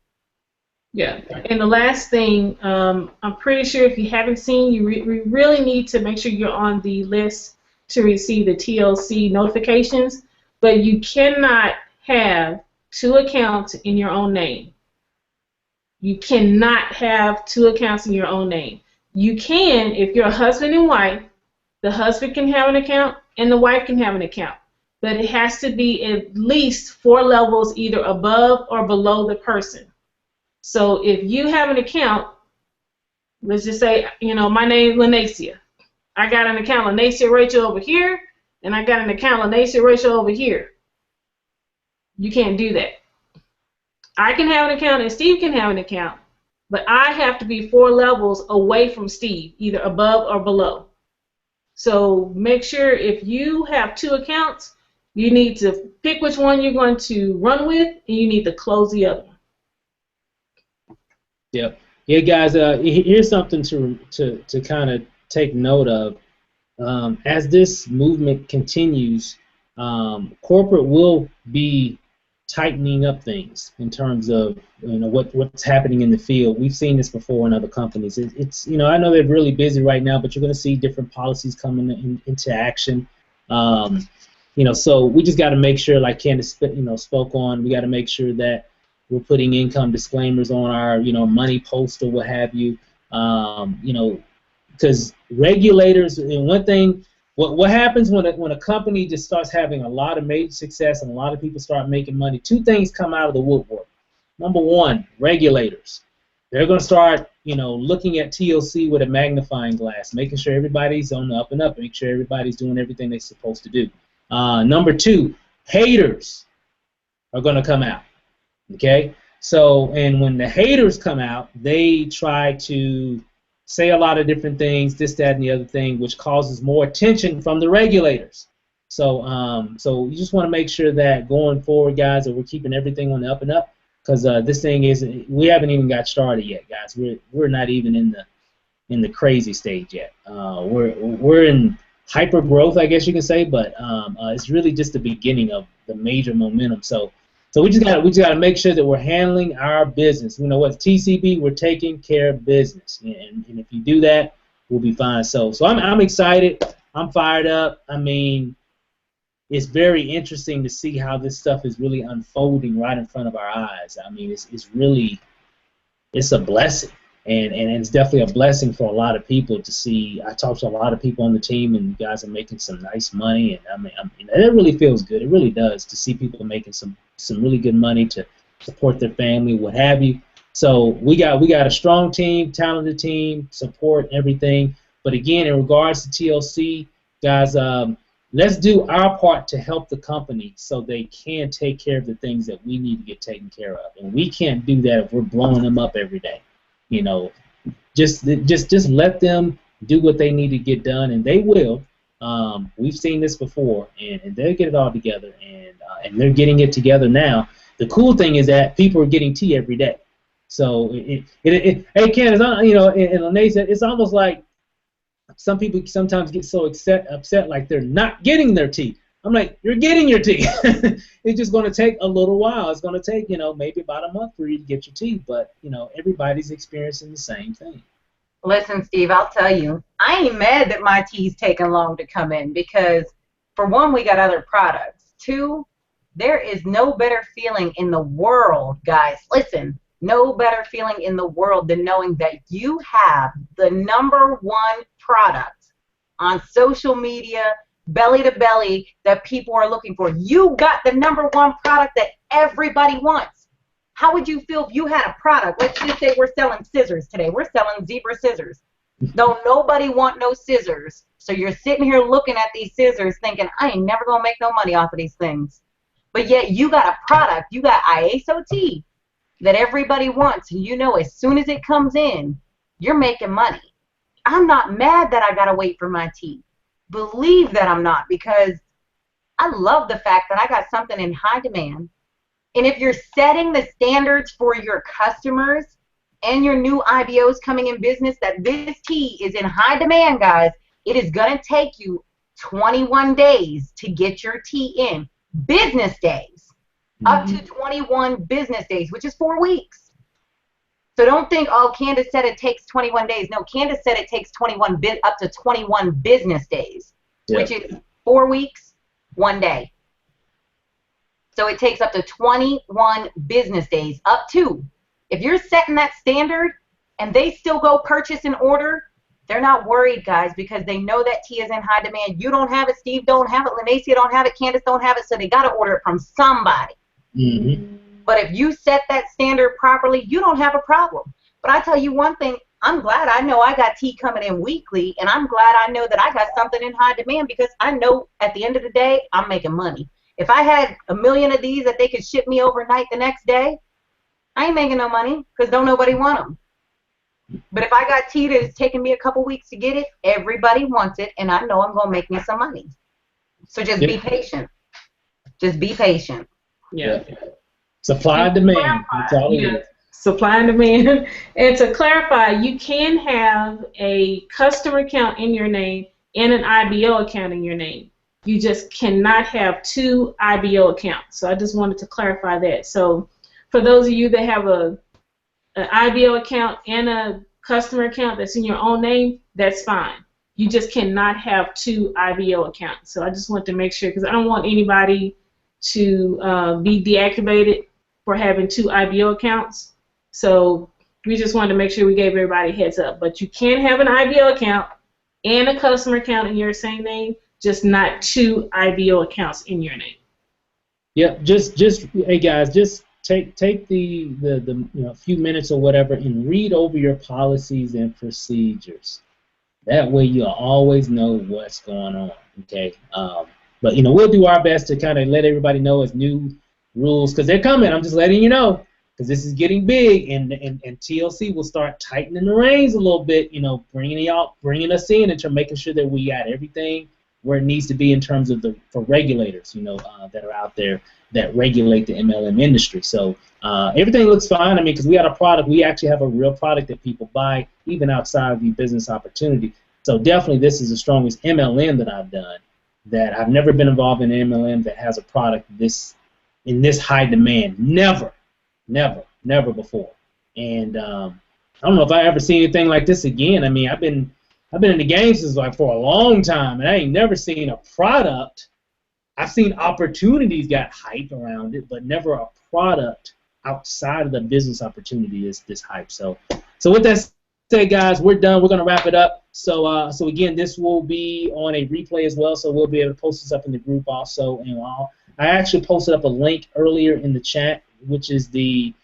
Yeah, and the last thing, I'm pretty sure if you haven't seen, you really need to make sure you're on the list to receive the TLC notifications, but you cannot have 2 accounts in your own name. You cannot have 2 accounts in your own name. You can, if you're a husband and wife, the husband can have an account and the wife can have an account, but it has to be at least 4 levels either above or below the person. So if you have an account, let's just say, you know, my name is Lanacia. I got an account Lanacia Rachel over here, and I got an account Lanacia Rachel over here. You can't do that. I can have an account and Steve can have an account, but I have to be 4 levels away from Steve, either above or below. So make sure if you have 2 accounts, you need to pick which one you're going to run with, and you need to close the other one. Yep. Yeah, guys. Here's something to kind of take note of. As this movement continues, corporate will be tightening up things in terms of, you know, what's happening in the field. We've seen this before in other companies. It's you know, I know they're really busy right now, but you're going to see different policies coming into action. You know, so we just got to make sure, like Candace, you know, spoke on. We got to make sure that we're putting income disclaimers on our, you know, money post or what have you. You know, because regulators, and one thing, what happens when a company just starts having a lot of major success and a lot of people start making money, 2 things come out of the woodwork. Number 1, regulators. They're going to start, you know, looking at TLC with a magnifying glass, making sure everybody's on the up and up, make sure everybody's doing everything they're supposed to do. Number 2, haters are going to come out. Okay? So, and when the haters come out, they try to say a lot of different things, this, that, and the other thing, which causes more attention from the regulators. So, so you just want to make sure that going forward, guys, that we're keeping everything on the up and up, because this thing is, we haven't even got started yet, guys. We're not even in the crazy stage yet. We're in hyper growth, I guess you can say, but it's really just the beginning of the major momentum. So we just got to make sure that we're handling our business. You know what, TCB, we're taking care of business, and if you do that, we'll be fine. So I'm excited. I'm fired up. I mean, it's very interesting to see how this stuff is really unfolding right in front of our eyes. I mean, it's really, it's a blessing, and it's definitely a blessing for a lot of people to see. I talked to a lot of people on the team, and you guys are making some nice money, and I mean, it really feels good. It really does to see people making some really good money to support their family, what have you. So we got a strong team, talented team, support everything. But again, in regards to TLC, guys, let's do our part to help the company so they can take care of the things that we need to get taken care of. And we can't do that if we're blowing them up every day. You know, just let them do what they need to get done, and they will. We've seen this before, and they'll get it all together, and they're getting it together now. The cool thing is that people are getting tea every day. So, hey, Ken, you know, and Lene said, it's almost like some people sometimes get so upset like they're not getting their tea. I'm like, you're getting your tea. It's just going to take a little while. It's going to take, you know, maybe about a month for you to get your tea, but, you know, everybody's experiencing the same thing. Listen, Steve, I'll tell you, I ain't mad that my tea's taking long to come in because, for one, we got other products. 2, there is no better feeling in the world, guys. Listen, no better feeling in the world than knowing that you have the #1 product on social media, belly to belly, that people are looking for. You got the #1 product that everybody wants. How would you feel if you had a product? Let's just say we're selling scissors today. We're selling zebra scissors. Don't nobody want no scissors. So you're sitting here looking at these scissors thinking, I ain't never going to make no money off of these things. But yet you got a product, you got ISOT that everybody wants. And you know as soon as it comes in, you're making money. I'm not mad that I got to wait for my tea. Believe that I'm not, because I love the fact that I got something in high demand. And if you're setting the standards for your customers and your new IBOs coming in business that this tea is in high demand, guys, it is going to take you 21 days to get your tea in. Business days. Up to 21 business days, which is 4 weeks. So don't think, oh, Candace said it takes 21 days. No, Candace said it takes up to 21 business days, which is 4 weeks, 1 day. So it takes up to 21 business days, up to. If you're setting that standard and they still go purchase and order, they're not worried, guys, because they know that tea is in high demand. You don't have it, Steve don't have it, Lanacia don't have it, Candace don't have it, so they got to order it from somebody. But if you set that standard properly, you don't have a problem. But I tell you one thing, I'm glad I know I got tea coming in weekly, and I'm glad I know that I got something in high demand, because I know at the end of the day, I'm making money. If I had 1 million of these that they could ship me overnight the next day, I ain't making no money, because don't nobody want them. But if I got tea that's taking me a couple weeks to get it, everybody wants it, and I know I'm going to make me some money. So just be patient. Just be patient. Yeah. Supply and demand. That's all it is. Supply and demand. And to clarify, you can have a customer account in your name and an IBO account in your name. You just cannot have 2 IBO accounts. So I just wanted to clarify that. So for those of you that have an IBO account and a customer account that's in your own name, that's fine. You just cannot have 2 IBO accounts. So I just want to make sure, because I don't want anybody to be deactivated for having 2 IBO accounts. So we just wanted to make sure we gave everybody a heads up. But you can have an IBO account and a customer account in your same name, just not 2 IBO accounts in your name. Yep. Just hey guys, just take the few minutes or whatever and read over your policies and procedures. That way you'll always know what's going on. Okay. But we'll do our best to kind of let everybody know as new rules, because they're coming. I'm just letting you know, because this is getting big, and TLC will start tightening the reins a little bit. Bringing us in and making sure that we got everything where it needs to be in terms of for regulators, that are out there that regulate the MLM industry. So everything looks fine. I mean, because we got a product, we actually have a real product that people buy even outside of the business opportunity. So definitely, this is the strongest MLM that I've done. That I've never been involved in an MLM that has a product in this high demand. Never before. And I don't know if I ever see anything like this again. I mean, I've been in the game since for a long time, and I ain't never seen a product. I've seen opportunities got hype around it, but never a product outside of the business opportunity is this hype. So with that said, guys, we're done. We're gonna wrap it up. So again, this will be on a replay as well, so we'll be able to post this up in the group also. And I actually posted up a link earlier in the chat, which is the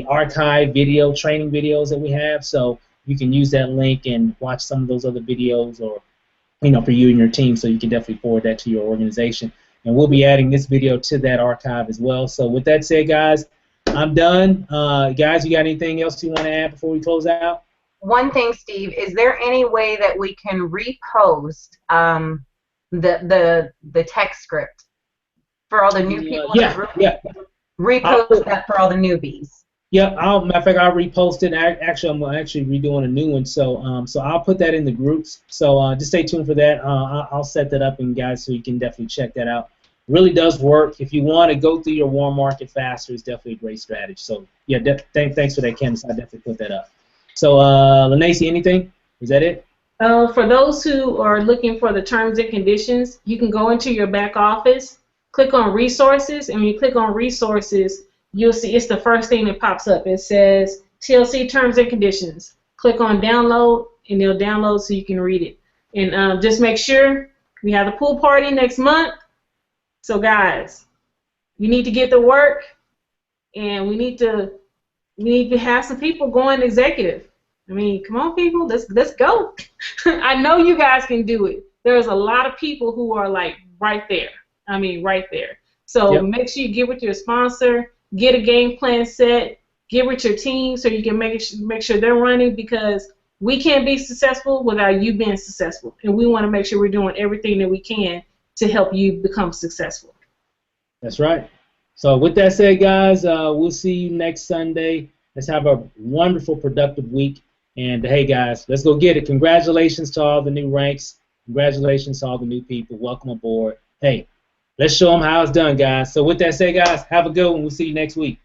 archive video training videos that we have. So you can use that link and watch some of those other videos, or for you and your team. So you can definitely forward that to your organization. And we'll be adding this video to that archive as well. So with that said, guys, I'm done. Guys, you got anything else you want to add before we close out? One thing, Steve, is there any way that we can repost the text script for all the new people in the group? Yeah. Repost that for all the newbies. Yep. Matter of fact, I'll repost it. Actually, I'm redoing a new one. So I'll put that in the groups. So just stay tuned for that. I'll set that up, and guys, so you can definitely check that out. Really does work. If you want to go through your warm market faster, it's definitely a great strategy. So yeah, thanks for that, Candace. I definitely put that up. So Lanacia, anything? Is that it? For those who are looking for the terms and conditions, you can go into your back office, click on resources, and when you click on resources, you'll see it's the first thing that pops up. It says TLC terms and conditions. Click on download, and it'll download so you can read it. And just make sure we have the pool party next month. So guys, you need to get to work, and we need to have some people going executive. I mean, come on, people, let's go. I know you guys can do it. There's a lot of people who are like right there. I mean, right there. So make sure you get with your sponsor, get a game plan set, get with your team so you can make sure they're running, because we can't be successful without you being successful, and we want to make sure we're doing everything that we can to help you become successful. That's right. So with that said, guys, we'll see you next Sunday. Let's have a wonderful, productive week. And, hey, guys, let's go get it. Congratulations to all the new ranks. Congratulations to all the new people. Welcome aboard. Hey, let's show them how it's done, guys. So with that said, guys, have a good one. We'll see you next week.